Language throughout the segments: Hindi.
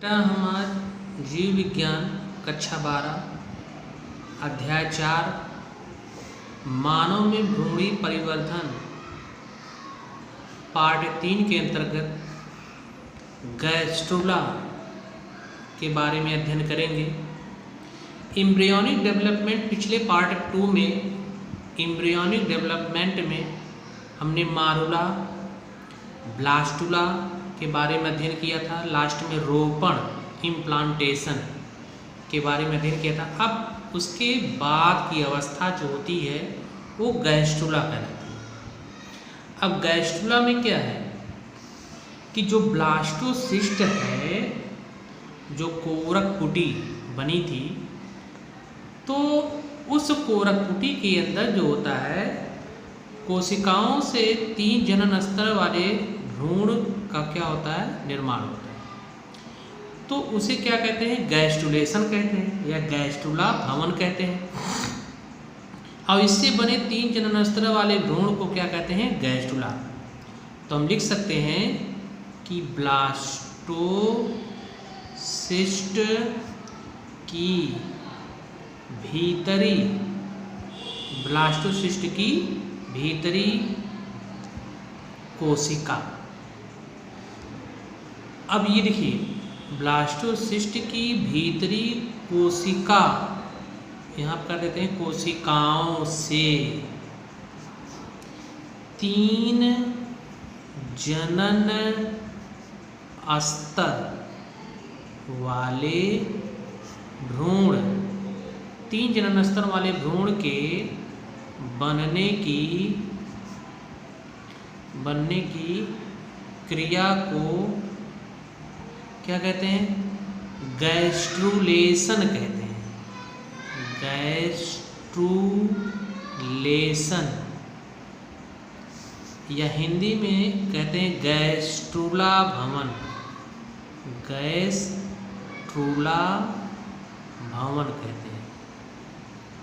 बेटा हमारा जीव विज्ञान कक्षा 12 अध्याय 4 मानव में भ्रूणी परिवर्धन पार्ट 3 के अंतर्गत गैस्ट्रुला के बारे में अध्ययन करेंगे। एम्ब्रियोनिक डेवलपमेंट पिछले पार्ट 2 में एम्ब्रियोनिक डेवलपमेंट में हमने मारुला ब्लास्टुला के बारे में अध्ययन किया था। लास्ट में रोपण इम्प्लांटेशन के बारे में अध्ययन किया था। अब उसके बाद की अवस्था जो होती है वो गैस्ट्रुला कहलाती है। अब गैस्ट्रुला में क्या है कि जो ब्लास्टोसिस्ट है, जो कोरक पुटी बनी थी, तो उस कोरक पुटी के अंदर जो होता है कोशिकाओं से 3 जनन स्तर वाले भ्रूण का क्या होता है, निर्माण होता है। तो उसे क्या कहते हैं, गैस्ट्रुलेशन कहते हैं या गैस्ट्रुला भवन कहते हैं। और इससे बने 3 जनन स्तर वाले भ्रूण को क्या कहते हैं, गैस्ट्रुला। तो हम लिख सकते हैं कि ब्लास्टोसिस्ट की भीतरी कोशिका। अब ये देखिए ब्लास्टोसिस्ट की भीतरी कोशिका, यहाँ पर कर देते हैं कोशिकाओं से 3 जनन स्तर वाले भ्रूण, 3 जनन स्तर वाले भ्रूण के बनने की क्रिया को क्या कहते हैं, गैस्ट्रुलेशन कहते हैं। गैस्ट्रुलेशन या हिंदी में कहते हैं गैस्ट्रुला भवन। गैस्ट्रुला भवन कहते हैं,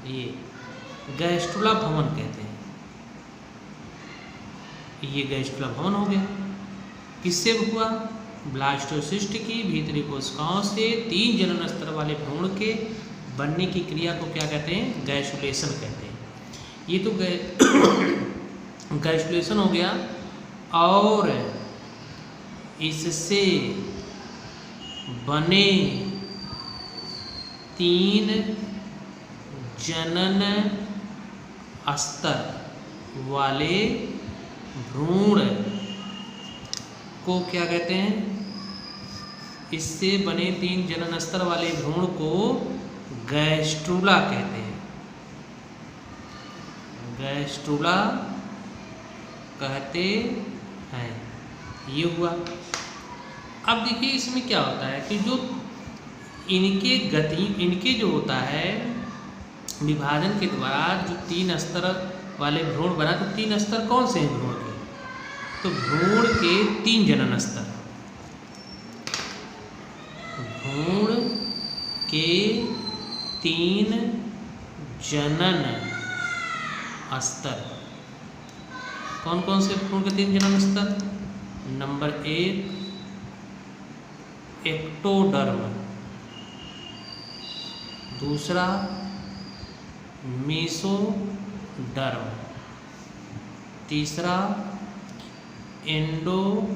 ये गैस्ट्रुला भवन कहते हैं। ये गैस्ट्रुला भवन हो गया। किससे हुआ, ब्लास्टोसिस्ट की भीतरी कोशिकाओं से 3 जनन स्तर वाले भ्रूण के बनने की क्रिया को क्या कहते हैं, गैस्ट्रुलेशन कहते हैं। ये तो गैस्ट्रुलेशन हो गया। और इससे बने 3 जनन स्तर वाले भ्रूण को क्या कहते हैं, इससे बने 3 जनन स्तर वाले भ्रूण को गैस्ट्रुला कहते हैं। गैस्ट्रुला कहते हैं। ये हुआ। अब देखिए इसमें क्या होता है कि जो इनके जो होता है विभाजन के द्वारा जो 3 स्तर वाले भ्रूण बना, तो 3 स्तर कौन से हैं भ्रूण के, तो भ्रूण के 3 जनन स्तर, भ्रूण के 3 जनन स्तर। कौन कौन से भ्रूण के 3 जनन स्तर, नंबर 1 एक्टोडर्म, दूसरा मेसोडर्म, तीसरा एंडोडर्म।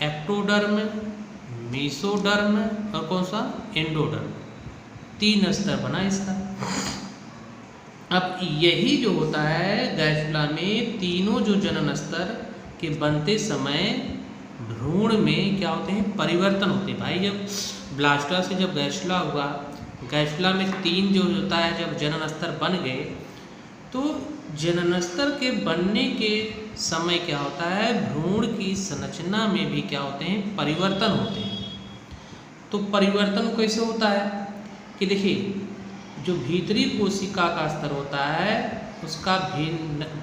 एक्टोडर्म, मेसोडर्म और कौन सा, एंडोडर्म। 3 स्तर बना इसका। अब यही जो होता है गैस्ट्रुला में, तीनों जो जनन स्तर के बनते समय भ्रूण में क्या होते हैं, परिवर्तन होते हैं। भाई जब ब्लास्टुला से जब गैस्ट्रुला हुआ, गैस्ट्रुला में 3 जो होता है जब जनन स्तर बन गए, तो जनन स्तर के बनने के समय क्या होता है, भ्रूण की संरचना में भी क्या होते हैं, परिवर्तन होते हैं। तो परिवर्तन कैसे होता है कि देखिए जो भीतरी कोशिका का स्तर होता है उसका भिन्नता,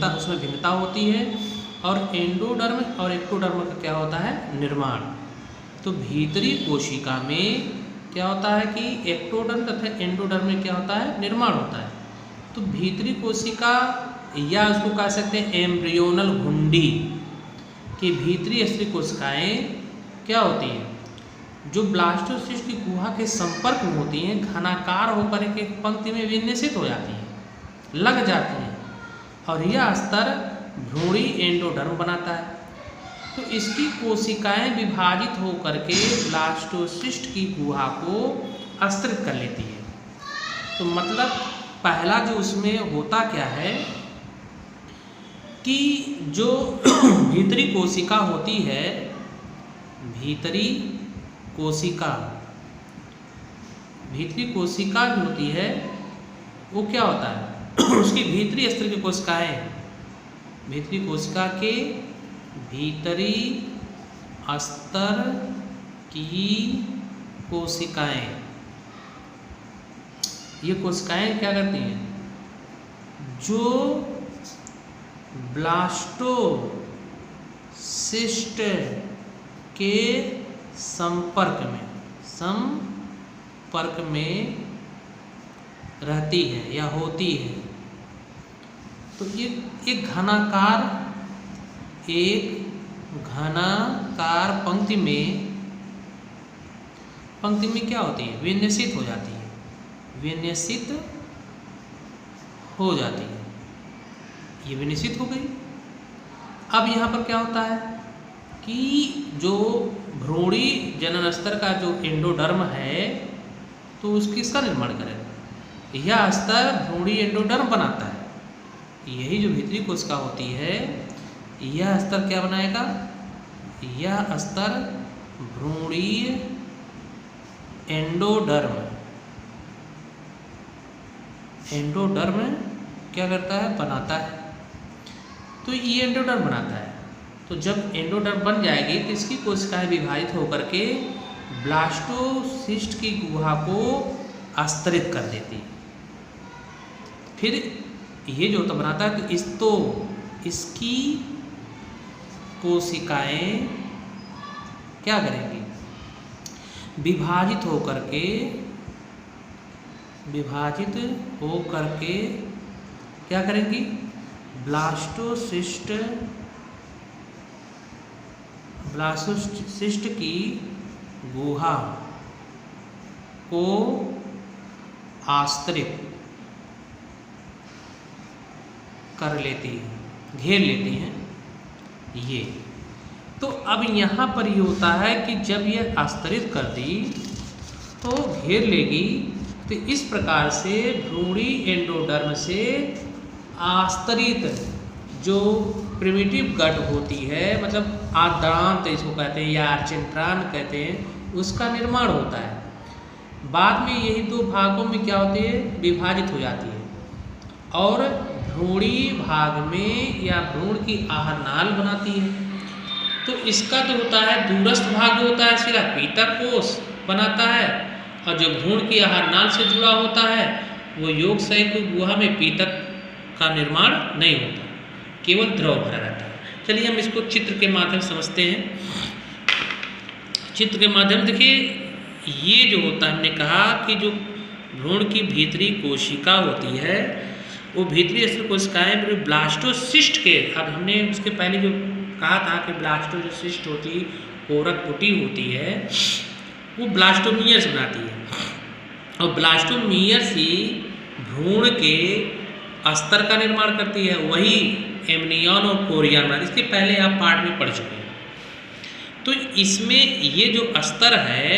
उसमें भिन्नता होती है। और एंडोडर्म और एक्टोडर्म का क्या होता है, निर्माण। तो भीतरी कोशिका में क्या होता है कि एक्टोडर्म तथा एंडोडर्म में क्या होता है, निर्माण होता है। तो भीतरी कोशिका या उसको कह सकते हैं एम्ब्रियोनल घुंडी कि भीतरी स्तरीय कोशिकाएं क्या होती हैं, जो ब्लास्टोसिस्ट की गुहा के संपर्क में होती हैं, घनाकार होकर एक पंक्ति में विन्यासित हो जाती हैं, लग जाती हैं, और यह स्तर भ्रूणी एंडोडर्म बनाता है। तो इसकी कोशिकाएं विभाजित होकर के ब्लास्टोसिस्ट की गुहा को स्तरित कर लेती है। तो मतलब पहला जो उसमें होता क्या है कि जो भीतरी कोशिका होती है, भीतरी कोशिका जो होती है वो क्या होता है उसकी भीतरी स्तर की कोशिकाएं, भीतरी कोशिका के भीतरी स्तर की कोशिकाएं, ये कोशिकाएं क्या करती हैं, जो ब्लास्टोसिस्ट के संपर्क में रहती है या होती है। तो ये एक घनाकार पंक्ति में क्या होती है, विन्यासित हो जाती है, विन्यासित हो जाती है। ये विन्यासित हो गई। अब यहाँ पर क्या होता है कि जो भ्रूणी जनन स्तर का जो एंडोडर्म है, तो उसकी इसका निर्माण करेगा। यह स्तर भ्रूणी एंडोडर्म बनाता है। यही जो भीतरी कोशिका होती है, यह स्तर क्या बनाएगा, यह स्तर भ्रूणी एंडोडर्म क्या करता है, बनाता है। तो ये एंडोडर्म बनाता है। तो जब एंडोडर्म बन जाएगी तो इसकी कोशिकाएं विभाजित होकर के ब्लास्टोसिस्ट की गुहा को स्तरित कर देती है। फिर ये जो तो बनाता है, तो इसकी कोशिकाएं क्या करेंगी, विभाजित होकर के क्या करेंगी, ब्लास्टोसिस्ट की गुहा को आस्तरित कर लेती है, घेर लेती हैं। ये तो अब यहाँ पर ये होता है कि जब ये आस्तरित कर दी तो घेर लेगी, तो इस प्रकार से भ्रूणी एंडोडर्म से आस्तरित जो प्रिमिटिव गट होती है, मतलब आद्रांत इसको कहते हैं या आर्चेंट्रान कहते हैं, उसका निर्माण होता है। बाद में यही दो भागों में क्या होती है, विभाजित हो जाती है, और भ्रूणी भाग में या भ्रूण की आहार नाल बनाती है। तो इसका जो होता है दूरस्थ भाग जो होता है सीधा पीतक कोष बनाता है, और जो भ्रूण की आहार नाल से जुड़ा होता है वो योगशय की गुहा में पीतक का निर्माण नहीं होता, केवल द्रव भरा रहता है। चलिए हम इसको चित्र के माध्यम से समझते हैं। चित्र के माध्यम देखिए, ये जो होता है, हमने कहा कि जो भ्रूण की भीतरी कोशिका होती है, वो भीतरी स्तर कोशिकाएं ब्लास्टोसिस्ट के, अब हमने उसके पहले जो कहा था कि ब्लास्टोसिस्ट होती कोरक पुटी होती है, वो ब्लास्टोमियर्स बनाती है, और ब्लास्टोमियर्स ही भ्रूण के अस्तर का निर्माण करती है, वही एमनियन और कोरियन बनाती है। इसके पहले आप पाठ में पढ़ चुके हैं। तो इसमें ये जो अस्तर है,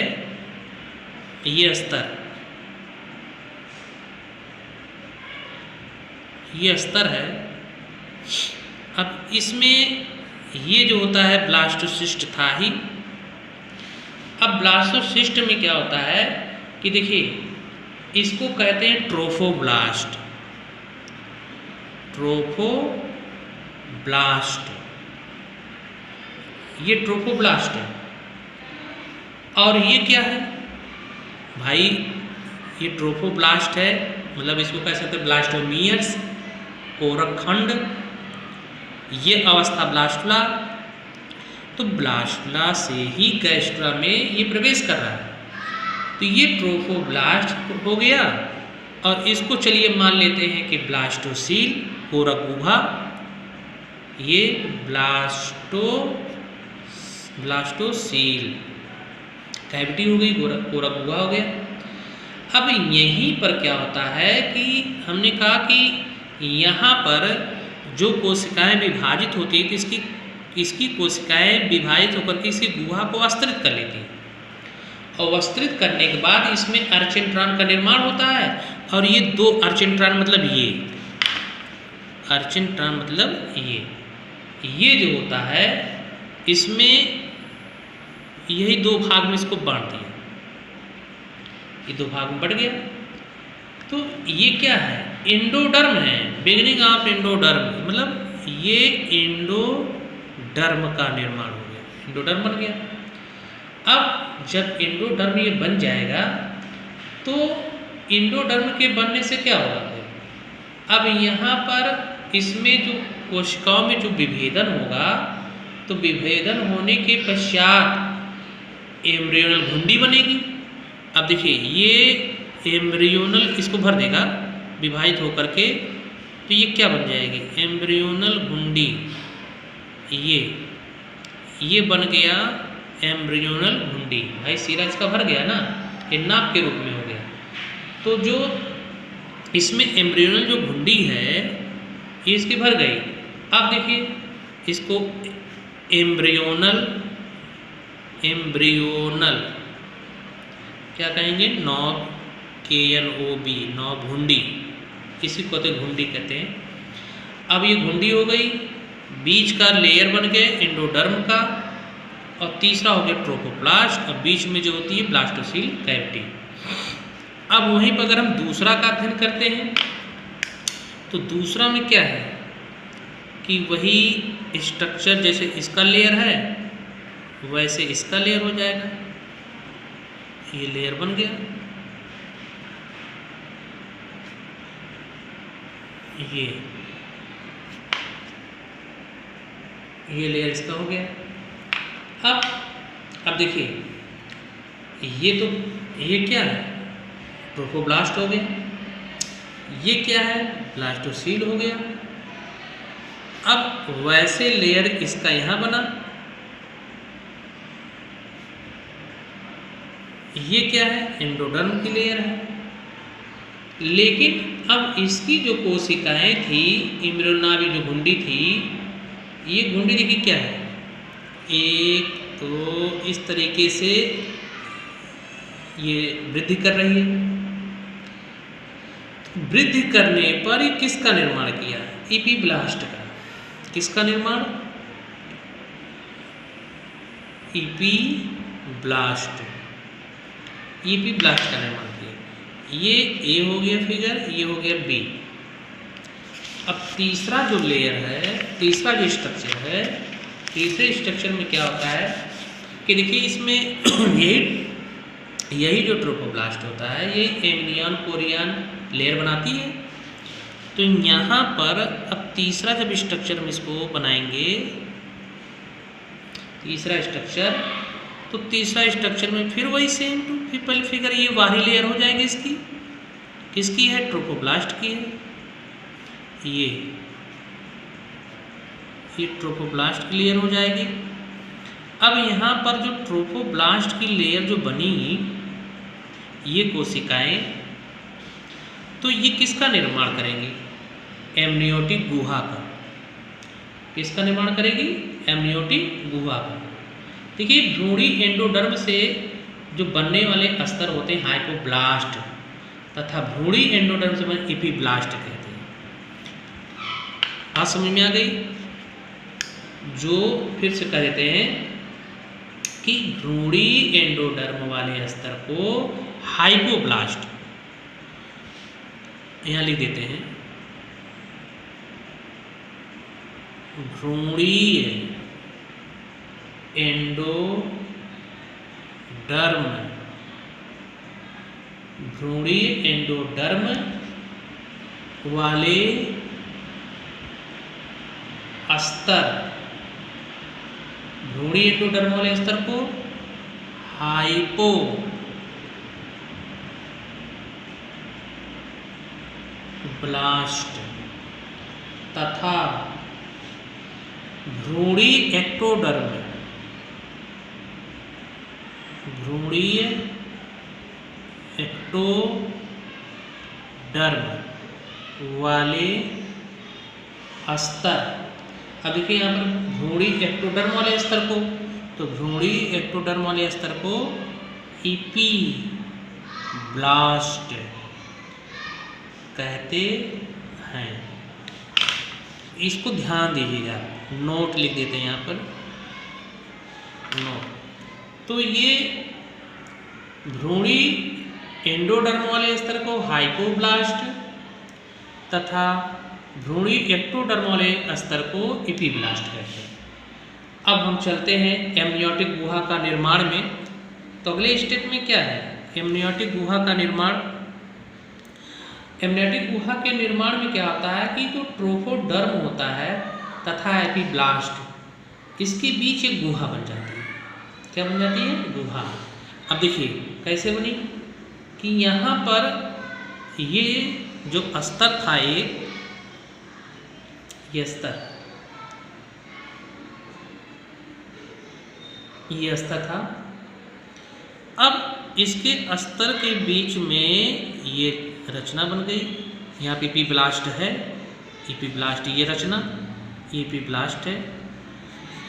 ये अस्तर है। अब इसमें ये जो होता है ब्लास्टोसिस्ट था ही। अब ब्लास्टोसिस्ट में क्या होता है कि देखिए, इसको कहते हैं ट्रोफोब्लास्ट। ये ट्रोफोब्लास्ट है। और ये क्या है भाई, ये ट्रोफोब्लास्ट है, मतलब इसको कह सकते हैं ब्लास्टोमियर्स, कोरक खंड, ये अवस्था ब्लास्टुला। तो ब्लास्टुला से ही गैस्ट्रा में ये प्रवेश कर रहा है। तो ये ट्रोफोब्लास्ट हो गया, और इसको चलिए मान लेते हैं कि ब्लास्टोसील, कोरक गुहा, ये ब्लास्टोसील ब्लास्टोसील कैविटी हो गई, कोरा गुहा हो गया। अब यहीं पर क्या होता है कि हमने कहा कि यहाँ पर जो कोशिकाएं विभाजित होती है तो इसकी कोशिकाएं विभाजित होकर के इसी गुहा को विस्तृत कर लेती हैं, और विस्तृत करने के बाद इसमें अर्चिन्ट्रॉन का निर्माण होता है। और ये दो अर्चिन्ट्रॉन मतलब ये अर्चिन्ट्रॉन मतलब ये जो होता है इसमें यही दो भाग में इसको बांट दिया, ये दो भाग में बढ़ गया। तो ये क्या है, एंडोडर्म है, बिगिनिंग ऑफ एंडोडर्म, मतलब ये एंडोडर्म का निर्माण हो गया, एंडोडर्म बन गया। अब जब एंडोडर्म ये बन जाएगा तो एंडोडर्म के बनने से क्या होगा, अब यहाँ पर इसमें जो कोशिकाओं में जो विभेदन होगा तो विभेदन होने के पश्चात एम्ब्रियोनल घुंडी बनेगी। अब देखिए ये एम्ब्रियोनल इसको भर देगा विभाजित होकर के, तो ये क्या बन जाएगी, एम्ब्रियोनल घुंडी, ये बन गया एम्ब्रियोनल घुंडी। भाई सिरा इसका भर गया ना, ये नाप के रूप में हो गया। तो जो इसमें एम्ब्रियोनल जो घुंडी है ये इसकी भर गई। अब देखिए इसको एम्ब्रियोनल क्या कहेंगे, नॉब, KNOB, नॉब घुंडी, इसी को तो घुंडी कहते हैं। अब ये घुंडी हो गई, बीच का लेयर बन गए एंडोडर्म का, और तीसरा हो गया ट्रोफोप्लास्ट, और बीच में जो होती है ब्लास्टोसील कैविटी। अब वहीं पर अगर हम दूसरा का अध्ययन करते हैं तो दूसरा में क्या है कि वही स्ट्रक्चर जैसे इसका लेयर है वैसे इसका लेयर हो जाएगा, ये लेयर बन गया, ये लेयर इसका हो गया। अब देखिए ये क्या है, ट्रोफोब्लास्ट हो गया, ये क्या है, ब्लास्टोसील हो गया। अब वैसे लेयर इसका यहाँ बना, ये क्या है, एंडोडर्म की लेयर है। लेकिन अब इसकी जो कोशिकाएं थी, एम्ब्रियोनावी जो घुंडी थी, ये घुंडी देखिए क्या है, एक तो इस तरीके से ये वृद्धि कर रही है। वृद्धि करने पर ये किसका निर्माण किया, इपीब्लास्ट का। किसका निर्माण, इपीब्लास्ट का निर्माण किया। ये ए हो गया फिगर, ये हो गया बी। अब तीसरा जो लेयर है, तीसरा जो स्ट्रक्चर है, तीसरे स्ट्रक्चर में क्या होता है कि देखिए इसमें यही जो ट्रोफोब्लास्ट होता है ये एमनियन कोरियन लेयर बनाती है। तो यहाँ पर अब तीसरा जब स्ट्रक्चर हम इसको बनाएंगे, तीसरा स्ट्रक्चर, तो तीसरा स्ट्रक्चर में फिर वही सेम टू पहले फिगर, ये बाहरी लेयर हो जाएगी इसकी, किसकी है, ट्रोफोब्लास्ट की है। ये ट्रोफोब्लास्ट की लेयर हो जाएगी। अब यहाँ पर जो ट्रोफोब्लास्ट की लेयर जो बनी, ये कोशिकाएं, तो ये किसका निर्माण करेंगी, एमनियोटिक गुहा का। किसका निर्माण करेगी, एमनियोटिक गुहा का। देखिए भ्रूणी एंडोडर्म से जो बनने वाले अस्तर होते हैं हाइपोब्लास्ट, तथा भ्रूणी एंडोडर्म से बने इपीब्लास्ट कहते हैं। आज समझ में आ गई। जो फिर से कह देते हैं कि भ्रूणी एंडोडर्म वाले अस्तर को हाइपोब्लास्ट, यहाँ लिख देते हैं भ्रूणीय एंडोडर्म, भ्रूणीय एंडोडर्म वाले अस्तर, भ्रूणी एंडोडर्म वाले अस्तर को हाइपोब्लास्ट तथा भ्रूणी एक्टोडर्म भ्रूणीय एक्टोडर्म वाले स्तर। अब देखिए यहाँ पर भ्रूणी एक्टोडर्म वाले स्तर को, तो भ्रूणी एक्टोडर्म वाले स्तर को इपीब्लास्ट कहते हैं। इसको ध्यान दीजिएगा, नोट लिख देते हैं यहाँ पर, नोट। तो ये भ्रूणी एंडोडर्म वाले स्तर को हाइपोब्लास्ट तथा भ्रूणी एक्टोडर्म वाले स्तर को एपीब्लास्ट कहते हैं। अब हम चलते हैं एमनियोटिक गुहा का निर्माण में। तो अगले स्टेप में क्या है, एमनियोटिक गुहा का निर्माण। एमनियोटिक गुहा के निर्माण में क्या होता है कि जो ट्रोफोडर्म होता है तथा एपीब्लास्ट, इसके बीच एक गुहा बन जाती है। क्या बन जाती है? गुहा। अब देखिए कैसे बनी कि यहाँ पर ये जो स्तर था, ये स्तर, ये स्तर था। अब इसके स्तर के बीच में ये रचना बन गई। यहाँ पे एपीब्लास्ट है, एपीब्लास्ट, ये रचना, ये एपीब्लास्ट है।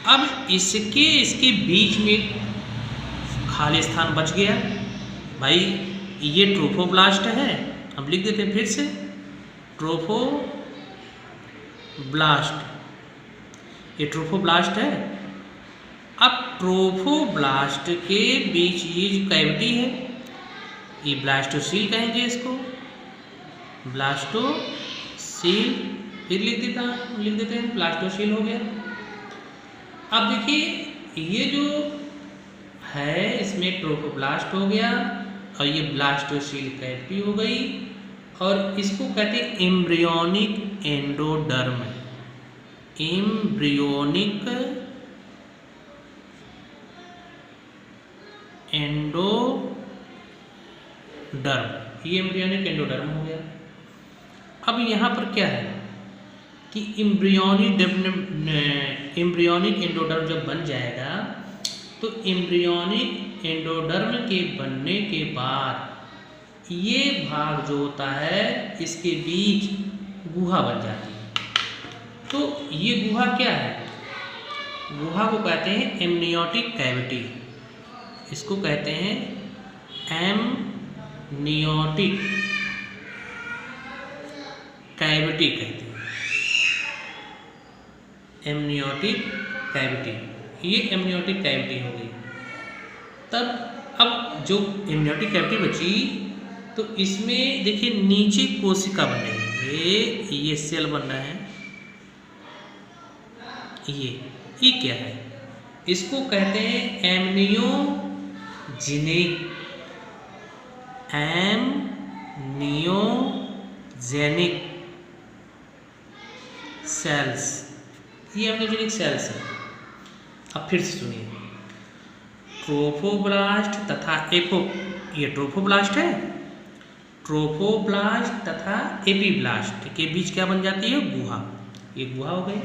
अब इसके बीच में खाली स्थान बच गया। भाई ये ट्रोफोब्लास्ट है, हम लिख देते हैं फिर से, ट्रोफोब्लास्ट, ये ट्रोफोब्लास्ट है। अब ट्रोफोब्लास्ट के बीच ये जो कैविटी है, ये ब्लास्टोसील कहेंगे इसको, ब्लास्टोसील, फिर लिख देते हैं ब्लास्टोसील हो गया। अब देखिए ये जो है इसमें ट्रोफोब्लास्ट हो गया और ये ब्लास्टोसील कैविटी हो गई, और इसको कहते हैं एम्ब्रियोनिक एंडोडर्म, एम्ब्रियोनिक एंडोडर्म, ये एम्ब्रियोनिक एंडोडर्म हो गया। अब यहाँ पर क्या है कि एम्ब्रियोनिक एंडोडर्म जब बन जाएगा तो एम्ब्रियोनिक एंडोडर्म के बनने के बाद ये भाग जो होता है इसके बीच गुहा बन जाती है। तो ये गुहा क्या है? गुहा को कहते हैं एमनियोटिक कैविटी, इसको कहते हैं एमनियोटिक कैविटी कहते हैं, एमनियोटिक कैविटी। ये एमनियोटिक कैविटी हो गई। तब अब जो एमनियोटिक कैविटी बची तो इसमें देखिए नीचे कोशिका बन रही है, ये सेल बन रहा है, ये क्या है? इसको कहते हैं एमनियोजेनिक, एमनियोजेनिक सेल्स, ये एमनियोजेनिक सेल्स है। अब फिर से सुनिए, ट्रोफोब्लास्ट तथा ये ट्रोफोब्लास्ट है, ट्रोफोब्लास्ट तथा एपीब्लास्ट के बीच क्या बन जाती है? गुहा। ये गुहा हो गई।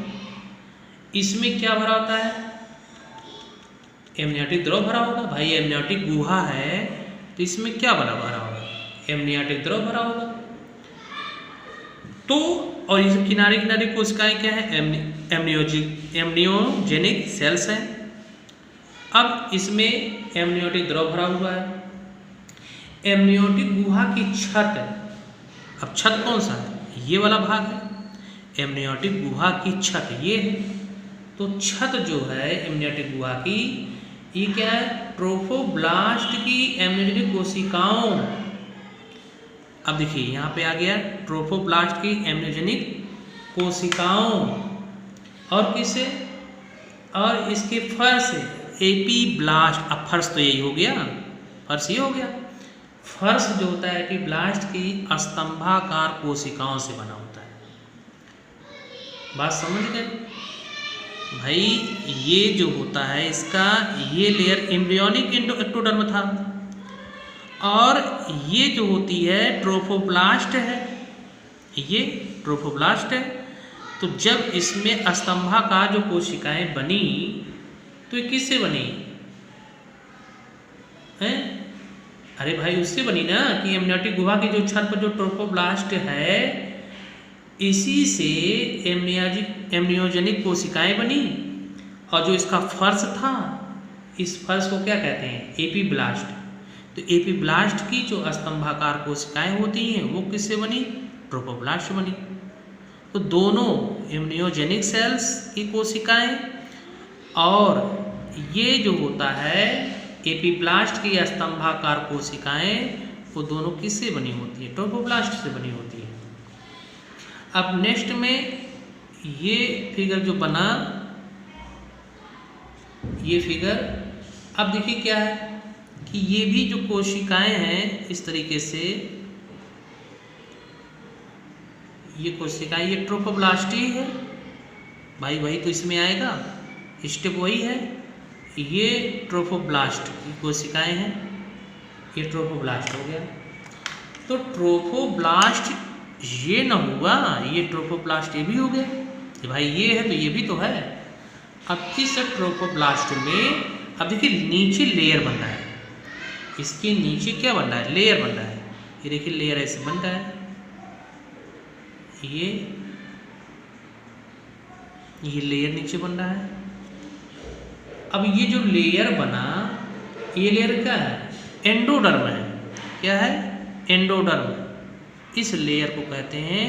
इसमें क्या भरा होता है? एमनियोटिक द्रव भरा होगा। भाई एमनियोटिक गुहा है तो इसमें क्या भरा होगा? एमनियोटिक द्रव भरा होगा। तो और इस किनारे किनारे कोशिकाएं क्या है? एमनियोजेनिक सेल्स हैं। अब इसमें एमनियोटिक द्रव भरा हुआ है। एमनियोटिक गुहा की छत, अब छत कौन सा है? ये वाला भाग है। एमनियोटिक गुहा की छत ये है। तो छत जो है एमनियोटिक गुहा की, ये क्या है? ट्रोफोब्लास्ट की एमनियोजेनिक कोशिकाओं। अब देखिए यहाँ पे आ गया ट्रोफोब्लास्ट की एमनियोजेनिक कोशिकाओं, और किसे? और इसके फर्श एपीब्लास्ट। अब फर्श तो यही हो गया, फर्श ये हो गया। फर्श जो होता है एपीब्लास्ट की स्तंभाकार कोशिकाओं से बना होता है। बात समझ गए भाई? ये जो होता है इसका ये लेयर एम्ब्रियोनिक एक्टोडर्म था, और ये जो होती है ट्रोफोब्लास्ट है, ये ट्रोफोब्लास्ट है। तो जब इसमें स्तंभाकार जो कोशिकाएं बनी तो ये किससे बनी? हैं? अरे भाई उससे बनी ना कि एमनियोटिक गुहा की जो छत पर जो ट्रोफोब्लास्ट है, इसी से एमनियोजेनिक कोशिकाएं बनी, और जो इसका फर्श था, इस फर्श को क्या कहते हैं? एपीब्लास्ट। तो एपीब्लास्ट की जो स्तंभाकार कोशिकाएं होती हैं वो किससे बनी? ट्रोफोब्लास्ट बनी। तो दोनों एमनियोजेनिक सेल्स की कोशिकाएं और ये जो होता है एपीब्लास्ट की स्तंभाकार कोशिकाएं, वो दोनों किससे बनी होती है? ट्रोफोब्लास्ट से बनी होती है। अब नेक्स्ट में ये फिगर जो बना, ये फिगर, अब देखिए क्या है कि ये भी जो कोशिकाएं हैं इस तरीके से, ये कोशिकाएं, ये ट्रोफोब्लास्ट ही है भाई, वही तो इसमें आएगा, स्टेप वही है। ये ट्रोफोब्लास्ट की कोशिकाएं हैं, ये ट्रोफोब्लास्ट हो गया। तो ट्रोफोब्लास्ट ये न हुआ, ये ट्रोफोब्लास्ट ये भी हो गया कि भाई ये है तो ये भी तो है। अब किस ट्रोफोब्लास्ट में, अब देखिए नीचे लेयर बन रहा है, इसके नीचे क्या बन रहा है? लेयर बन रहा है। ये देखिए लेयर ऐसे बन रहा है, ये लेयर नीचे बन रहा है। अब ये जो लेयर बना, ये लेयर क्या है? एंडोडर्म है। क्या है? एंडोडर्म। इस लेयर को कहते हैं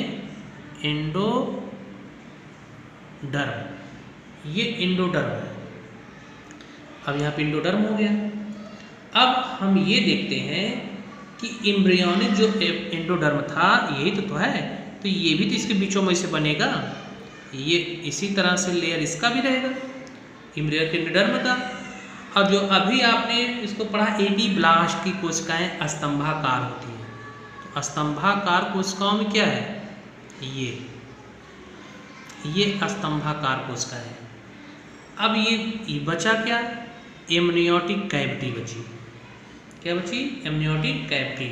एंडोडर्म, ये एंडोडर्म है। अब यहाँ पे एंडोडर्म हो गया। अब हम ये देखते हैं कि एम्ब्रियोनिक जो एंडोडर्म था यही तो है, तो ये भी तो इसके बीचों में से बनेगा, ये इसी तरह से लेयर इसका भी रहेगा एम्ब्रियोनिक एंडोडर्म का। और जो अभी आपने इसको पढ़ा एपीब्लास्ट की कोशिकाएं स्तंभाकार होती हैं, तो स्तंभाकार कोशिकाओं में क्या है? ये स्तंभाकार कोशिका है। अब ये बचा क्या? एमनियोटिक कैविटी बची। क्या बची? Amniotic cavity.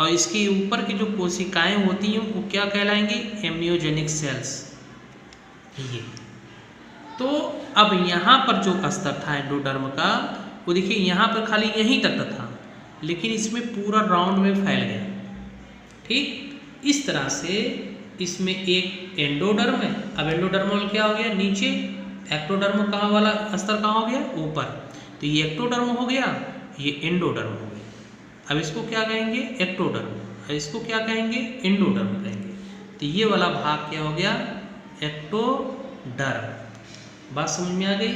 और इसके ऊपर की जो कोशिकाएं होती हैं वो क्या कहलाएंगी? Amniogenic sales. ये तो अब यहाँ पर जो स्तर था एंडोडर्म का, वो देखिए यहाँ पर खाली यहीं तक था, लेकिन इसमें पूरा राउंड में फैल गया। ठीक, इस तरह से इसमें एक एंडोडर्म है। अब एंडोडर्मल क्या हो गया? नीचे। एक्टोडर्म कहाँ वाला स्तर कहाँ हो गया? ऊपर। तो ये एक्टोडर्म हो गया, ये एंडोडर्म हो गया। अब इसको क्या कहेंगे? एक्टोडर्म। अब इसको क्या कहेंगे? एंडोडर्म कहेंगे। तो ये वाला भाग क्या हो गया? एक्टोडर्म। बात समझ में आ गई?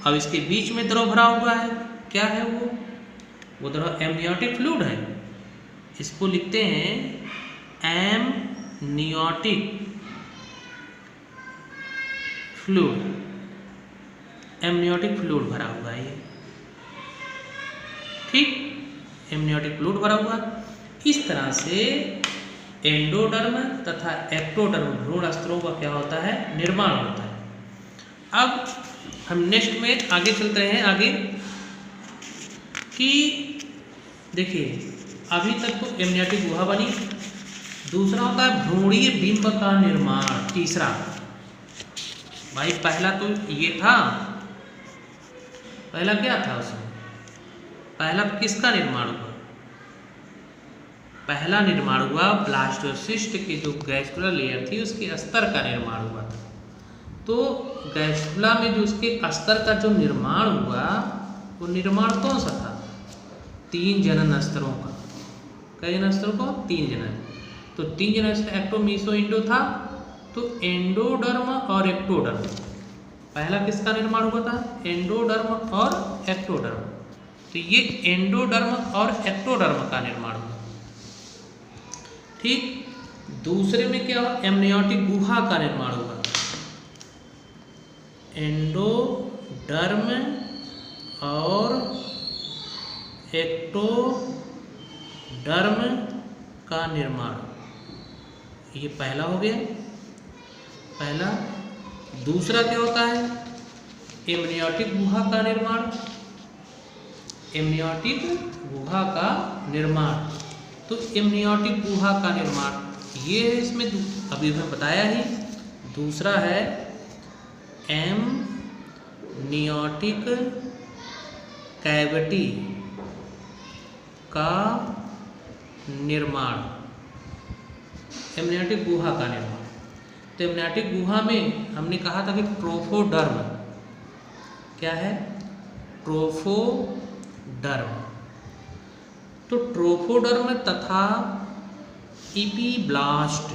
अब इसके बीच में द्रव भरा हुआ है, क्या है वो द्रव एमनियोटिक फ्लूइड है। इसको लिखते हैं एमनियोटिक फ्लूइड। एमनियोटिक फ्लूइड भरा हुआ है ये। ठीक, एमनियोटिक फ्लूइड भरा हुआ। इस तरह से एंडोडर्म तथा एक्टोडर्म भ्रूण स्तरों का क्या होता है? निर्माण होता है। अब हम नेक्स्ट में आगे चलते हैं आगे कि देखिए अभी तक तो एमनियोटिक गुहा बनी, दूसरा होता है भ्रूणीय बिंब का निर्माण। तीसरा भाई, पहला तो ये था, पहला क्या था उसमें? पहला किसका निर्माण हुआ? पहला निर्माण हुआ ब्लास्टोसिस्ट की जो गैस्कुलर लेयर थी उसके अस्तर का निर्माण हुआ था। तो गैस्कुला में जो उसके अस्तर का जो निर्माण हुआ, वो निर्माण कौन सा था? 3 जनन स्तरों का। कई जनन स्तरों को? 3 जनन। तो 3 जनन स्तर एक्टो मीसो इंडो था। तो एंडोडर्म और एक्टोडर्म, पहला किसका निर्माण हुआ था? एंडोडर्म और एक्टोडर्म। तो ये एंडोडर्म और एक्टोडर्म का निर्माण हुआ। ठीक, दूसरे में क्या हुआ? एमनियोटिक गुहा का निर्माण हुआ। एंडोडर्म और एक्टोडर्म का निर्माण, ये पहला हो गया, पहला। दूसरा क्या होता है? एमनियोटिक गुहा का निर्माण। एमनियोटिक गुहा का निर्माण। तो एमनियोटिक गुहा का निर्माण ये है, इसमें अभी मैं बताया ही। दूसरा है एमनियोटिक कैविटी का निर्माण, एमनियोटिक गुहा का निर्माण। तो एमनियोटिक गुहा में हमने कहा था कि ट्रोफोडर्म, क्या है? ट्रोफोडर्म। तो ट्रोफोडर्म तथा इपीब्लास्ट,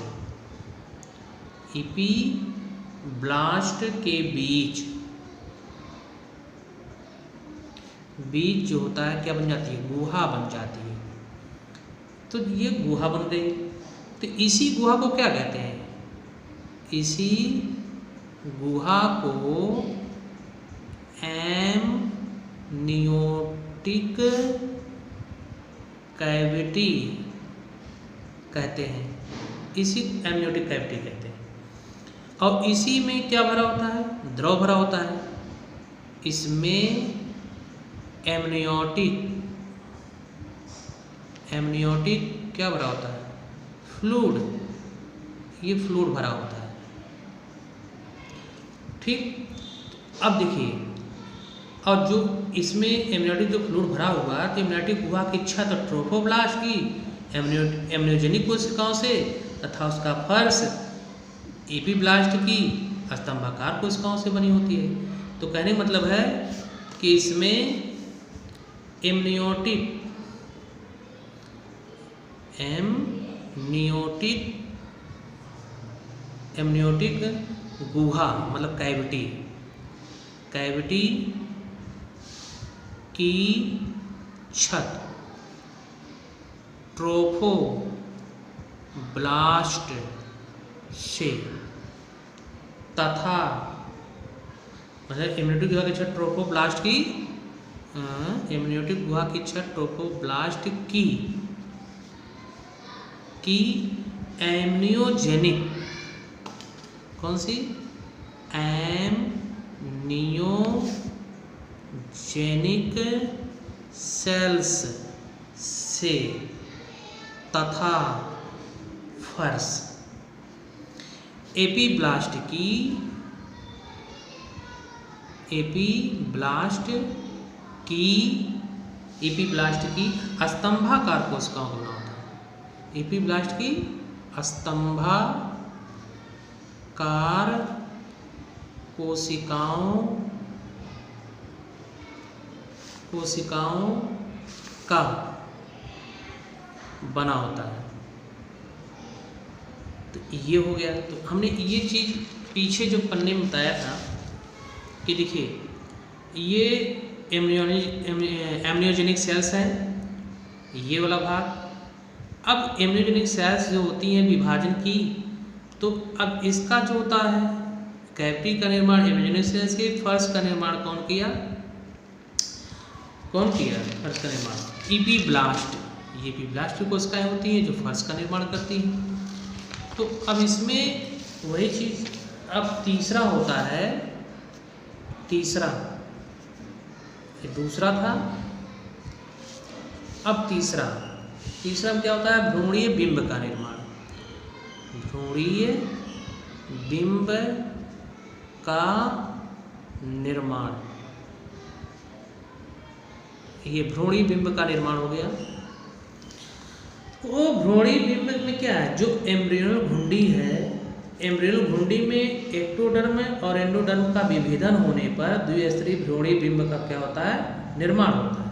इपीब्लास्ट के बीच जो होता है क्या बन जाती है? गुहा बन जाती है। तो ये गुहा बन गई। तो इसी गुहा को क्या कहते हैं? इसी गुहा को एमनियोटिक कैविटी कहते हैं। इसी एमनियोटिक कैविटी कहते हैं। और इसी में क्या भरा होता है? द्रव भरा होता है। इसमें एमनियोटिक क्या भरा होता है? फ्लूइड, ये फ्लूइड भरा होता है। ठीक। अब देखिए, और जो इसमें एमनियोटिक जो फ्लूइड भरा हुआ है, तो एमनियोटिक गुहा की छत ट्रोफोब्लास्ट की एमनियोजेनिक कोशिकाओं से तथा उसका फर्श एपीब्लास्ट की स्तंभाकार कोशिकाओं से बनी होती है। तो कहने का मतलब है कि इसमें एमनियोटिक गुहा मतलब कैविटी की छत ट्रोफोब्लास्ट से तथा मतलब एमनियोटिक गुहा की छत ट्रोफोब्लास्ट की एमनियोटिक गुहा की छत ट्रोफोब्लास्ट की एमनियोजेनिक, कौन सी? एमनियोजेनिक सेल्स से तथा फर्श एपीब्लास्ट की स्तंभाकार कोशिकाओं को बना होता है। एपीब्लास्ट की स्तंभाकार कोशिकाओं का बना होता है। तो ये हो गया। तो हमने ये चीज़ पीछे जो पन्ने में बताया था कि देखिए ये एमनियोजेनिक सेल्स हैं, ये वाला भाग। अब एमनियोजेनिक सेल्स जो होती हैं विभाजन की, तो अब इसका जो होता है कैविटी का निर्माण एमनियोजेनिक सेल्स के, फर्श का निर्माण कौन किया? फर्श का निर्माण एपीब्लास्ट। ये एपीब्लास्ट की कोशिकाएं होती हैं जो फर्श का निर्माण करती हैं। तो अब इसमें वही चीज़, अब तीसरा होता है, ये दूसरा था, अब तीसरा में क्या होता है? भ्रूणीय बिंब का निर्माण। भ्रूणीय बिंब का निर्माण, ये भ्रूणीय बिंब का निर्माण हो गया। वो भ्रूणीय बिंब में क्या है? जो एम्ब्रियोनल घुंडी है, एम्ब्रियोनल घुंडी में एक्टोडर्म और एंडोडर्म का विभेदन होने पर द्विस्तरीय भ्रूणीय बिंब का क्या होता है? निर्माण होता है।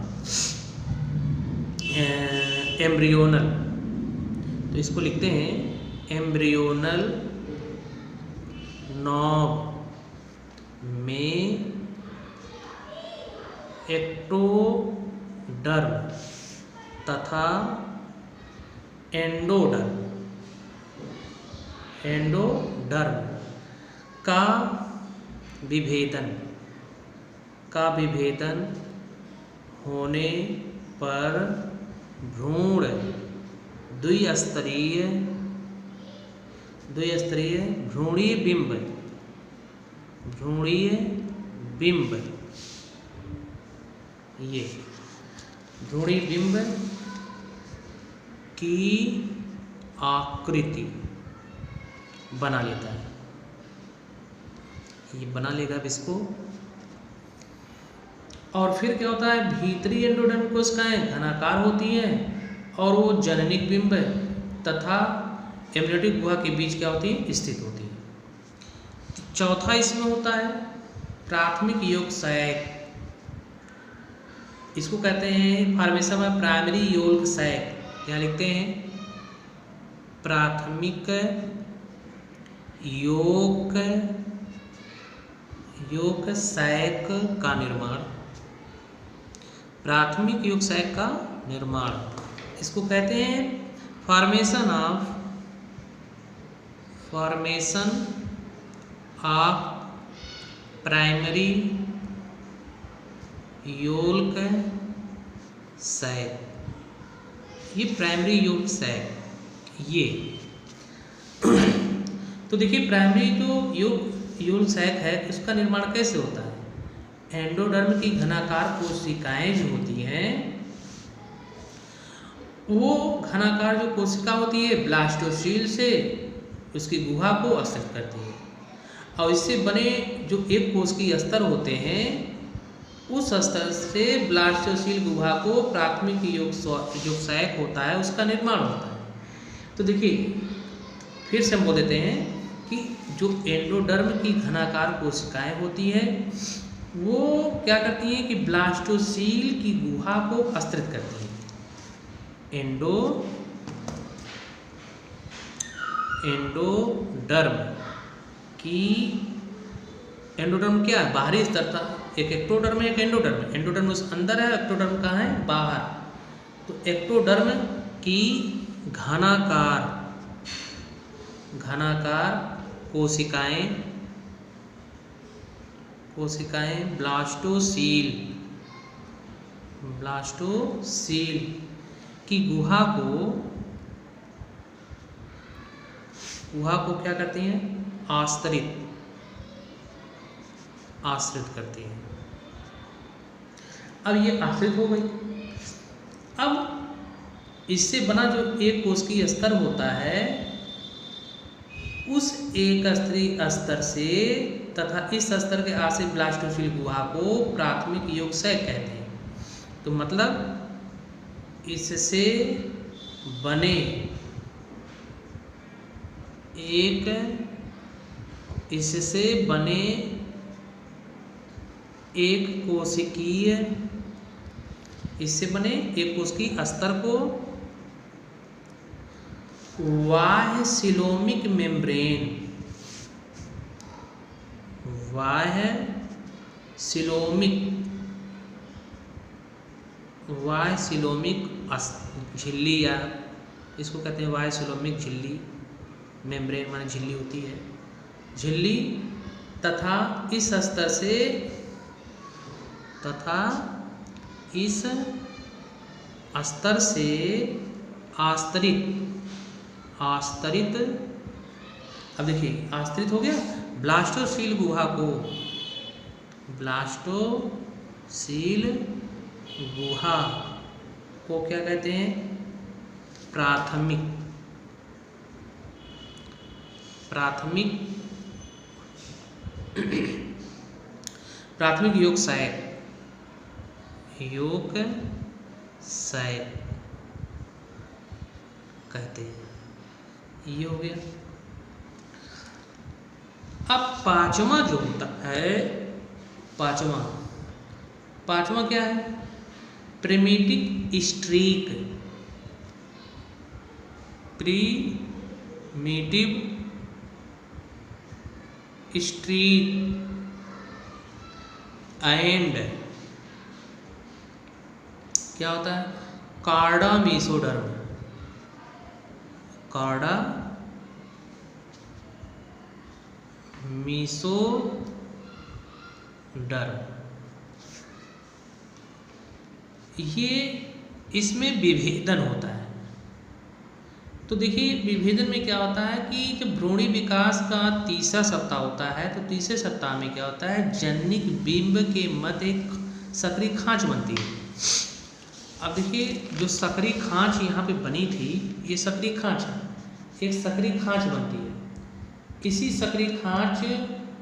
एम्ब्रियोनल, तो इसको लिखते हैं एम्ब्रियोनल नॉब में एक्टोडर्म तथा एंडोडर्म का विभेदन होने पर भ्रूण द्विस्तरीय भ्रूणीय बिंब, ये भ्रूणीय बिंब की आकृति बना लेता है। ये बना लेगा अब इसको। और फिर क्या होता है, भीतरी एंडोडर्म कोशिकाएं घनाकार होती हैं और वो जननिक बिंब तथा एम्ब्रियोटिक गुहा के बीच क्या होती है, स्थित होती है। चौथा इसमें होता है प्राथमिक योग सहायक, इसको कहते हैं फॉर्मेशन में प्राइमरी योग सहायक, यहाँ लिखते हैं प्राथमिक योग सहायक का निर्माण, प्राथमिक योग सहायक का निर्माण, इसको कहते हैं formation of primary yolk sac. ये प्राइमरी योल्क सैक ये तो देखिए प्राइमरी जो योल्क सैक है उसका निर्माण कैसे होता है, एंडोडर्म की घनाकार कोशिकाएं जो होती हैं वो घनाकार जो कोशिका होती है ब्लास्टोसील से उसकी गुहा को अस्थिर करती है और इससे बने जो एक कोशिकीय स्तर होते हैं उस स्तर से ब्लास्टोसील गुहा को प्राथमिक योग सहायक होता है उसका निर्माण होता है। तो देखिए फिर से हम बोल देते हैं कि जो एंडोडर्म की घनाकार कोशिकाएं होती हैं वो क्या करती हैं कि ब्लास्टोसील की गुहा को अस्थिर करती हैं। एंडोडर्म क्या है, बाहरी स्तर था, एक एक्टोडर्म है एक एंडोडर्म, एंडोडर्म उस अंदर है, एक्टोडर्म कहाँ है, बाहर। तो एक्टोडर्म की घनाकार कोशिकाएं ब्लास्टोसील की गुहा को क्या करती हैं, आश्रित करती हैं। अब ये आश्रित हो गई। अब इससे बना जो एक कोशिकीय स्तर होता है उस एक स्तरीय स्तर से तथा इस स्तर के आश्रित ब्लास्टोसील गुहा को प्राथमिक योग सहायक कहते हैं। तो मतलब इससे बने एक कोशिकीय स्तर को बाह्य सिलोमिक झिल्ली, या इसको कहते हैं बाह्य सिलोमिक झिल्ली, मेम्ब्रेन माने झिल्ली होती है, झिल्ली तथा इस स्तर से आस्तरित अब देखिए आस्तरित हो गया, ब्लास्टोसील गुहा को क्या कहते हैं, प्राथमिक योग सहायक कहते हैं। ये हो गया। अब पांचवा जो होता है, पांचवा क्या है, प्रिमिटिव स्ट्रीक एंड क्या होता है, कार्डा मेसोडर्म। ये इसमें विभेदन होता है। तो देखिए विभेदन में क्या होता है कि जब भ्रूणी विकास का तीसरा सप्ताह होता है तो तीसरे सप्ताह में क्या होता है, जननिक बिंब के मध्य एक सक्रिय खांच बनती है। अब देखिए जो सक्रिय खांच यहाँ पे बनी थी, ये सक्रिय खांच है, एक सक्रिय खांच बनती है। इसी सक्रिय खांच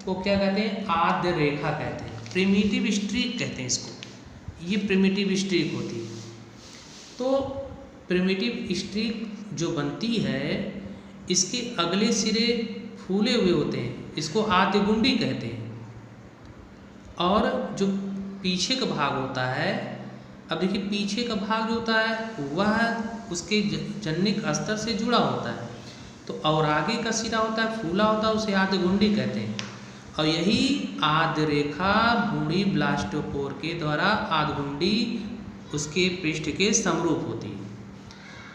को क्या कहते हैं, आद्य रेखा कहते हैं, प्रिमिटिव स्ट्रीक कहते हैं इसको। ये प्रिमिटिव स्ट्रीक होती है। तो प्रिमिटिव स्ट्रीक जो बनती है इसके अगले सिरे फूले हुए होते हैं, इसको आद्य गुंडी कहते हैं। और जो पीछे का भाग होता है, अब देखिए पीछे का भाग जो होता है वह उसके जन्निक अस्तर से जुड़ा होता है, तो और आगे का सिरा होता है फूला होता है, उसे आद्य गुंडी कहते हैं। और यही आद्य रेखा भ्रूणी ब्लास्टोपोर के द्वारा आद्य गुंडी उसके पृष्ठ के समरूप होती है।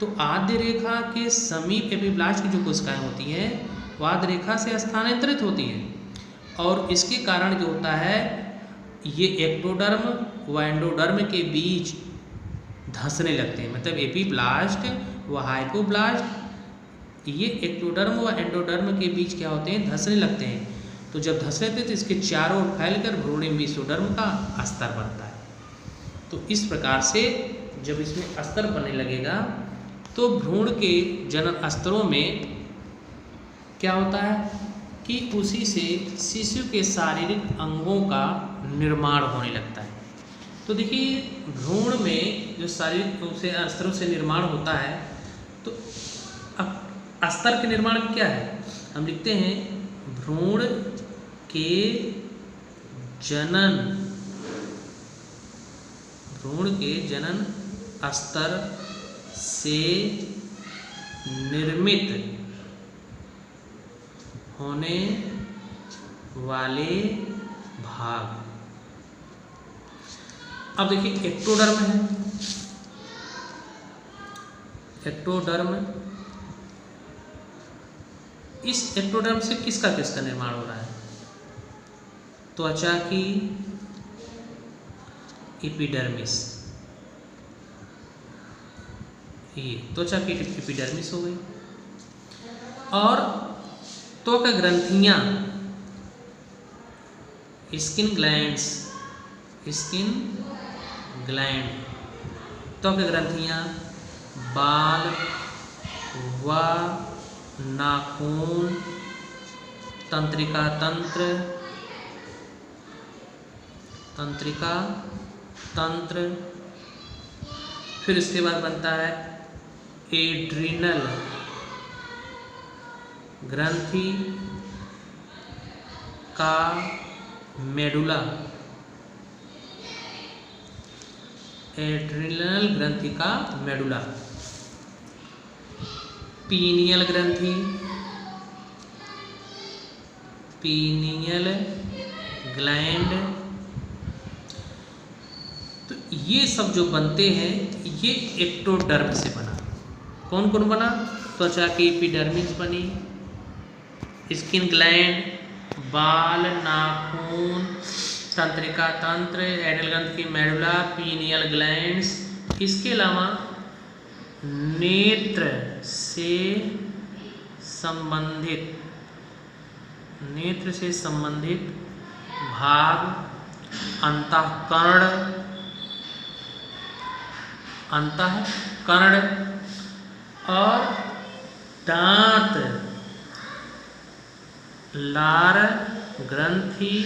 तो आद्य रेखा के समीप एपिब्लास्ट की जो कोशिकाएं होती हैं वो आद्य रेखा से स्थानांतरित होती हैं, और इसके कारण जो होता है ये एक्टोडर्म व एंडोडर्म के बीच धंसने लगते हैं। मतलब एपिब्लास्ट व हाइपोब्लास्ट ये एक्टोडर्म व एंडोडर्म के बीच क्या होते हैं, धंसने लगते हैं। तो जब धंसने लगते हैं तो इसके चारों ओर फैलकर भ्रूण मेसोडर्म का अस्तर बनता है। तो इस प्रकार से जब इसमें अस्तर बनने लगेगा तो भ्रूण के जनन अस्तरों में क्या होता है कि उसी से शिशु के शारीरिक अंगों का निर्माण होने लगता है। तो देखिए भ्रूण में जो शारीरिक रूप से अस्तरों से निर्माण होता है, तो अब अस्तर के निर्माण में क्या है, हम लिखते हैं भ्रूण के जनन अस्तर से निर्मित होने वाले भाग। अब देखिए एक्टोडर्म है, एक्टोडर्म, इस एक्टोडर्म से किसका निर्माण हो रहा है, त्वचा की एपिडर्मिस, ये त्वचा की एपिडर्मिस हो गई। और त्वक ग्रंथियां स्किन ग्लैंड्स, स्किन ग्लैंड, त्वक ग्रंथियां बाल व नाखून, तंत्रिका तंत्र, तंत्रिका तंत्र, फिर इसके बाद बनता है एड्रिनल ग्रंथि का मेडुला, एड्रिनल ग्रंथि का मेडुला, पीनियल ग्रंथि, पीनियल ग्लैंड। तो ये सब जो बनते हैं ये एक्टोडर्म से बना। कौन कौन बना, त्वचा की एपिडर्मिस बनी, स्किन ग्लैंड, बाल, नाखून, तंत्रिका तंत्र, एड्रिनल ग्रंथि की मेडुला, पीनियल ग्लैंड्स। इसके अलावा नेत्र से संबंधित भाग, अंतःकरण और दांत, लार ग्रंथि,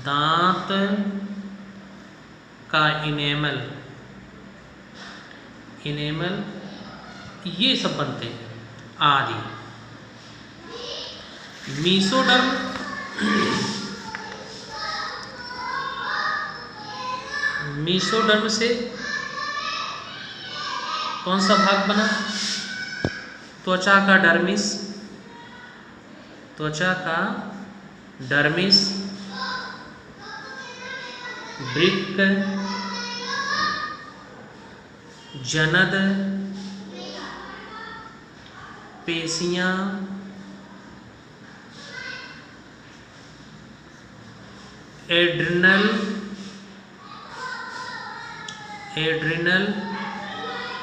दांत का इनेमल, ये सब बनते हैं आदि। मीसोडर्म, मीसोडर्म से कौन सा भाग बना, त्वचा का डर्मिस, त्वचा का डर्मिस, वृक्क, जनद, पेशियां, एड्रिनल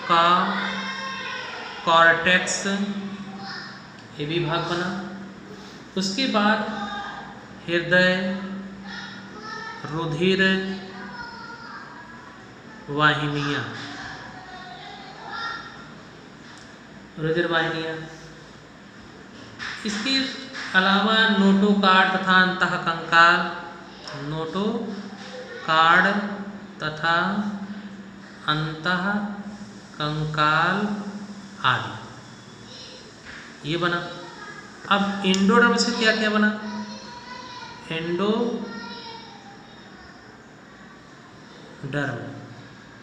का कॉर्टेक्स, ये भी भाग बना। उसके बाद हृदय, रुधिर वाहिनियाँ, रुधिर वाहिनियाँ। इसके अलावा नोटोकार्ड तथा अंतःकंकाल, नोटोकार्ड तथा अंतः कंकाल आदि, ये बना। अब एंडोडर्म से क्या क्या बना?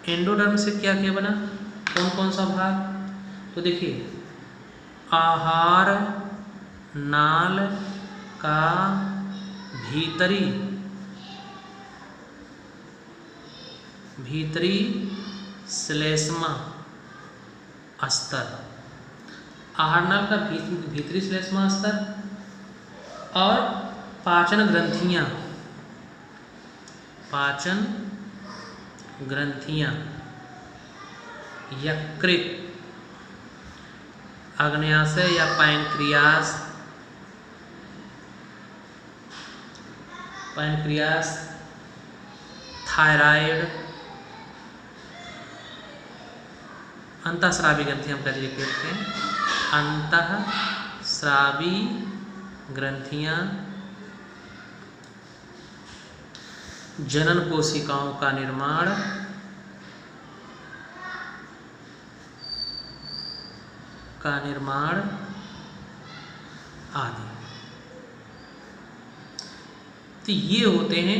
एंडोडर्म से क्या क्या बना? कौन कौन सा भाग? तो देखिए, आहार नाल का भीतरी श्लेष्मा अस्तर, आहार नाल का भीतरी श्लेष्मा अस्तर, और पाचन ग्रंथियां यकृत, आग्नेयाशय या पैनक्रियास, थायराइड, अंतःस्रावी ग्रंथि हम कहते हैं, अंतःस्रावी ग्रंथियां जनन कोशिकाओं का निर्माण आदि। तो ये होते हैं,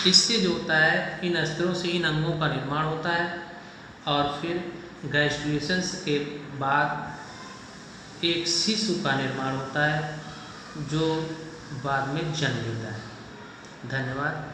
इससे जो होता है इन स्तरों से इन अंगों का निर्माण होता है, और फिर गैस्ट्रुएशन के बाद एक शिशु का निर्माण होता है जो बाद में जन्म लेता है। धन्यवाद।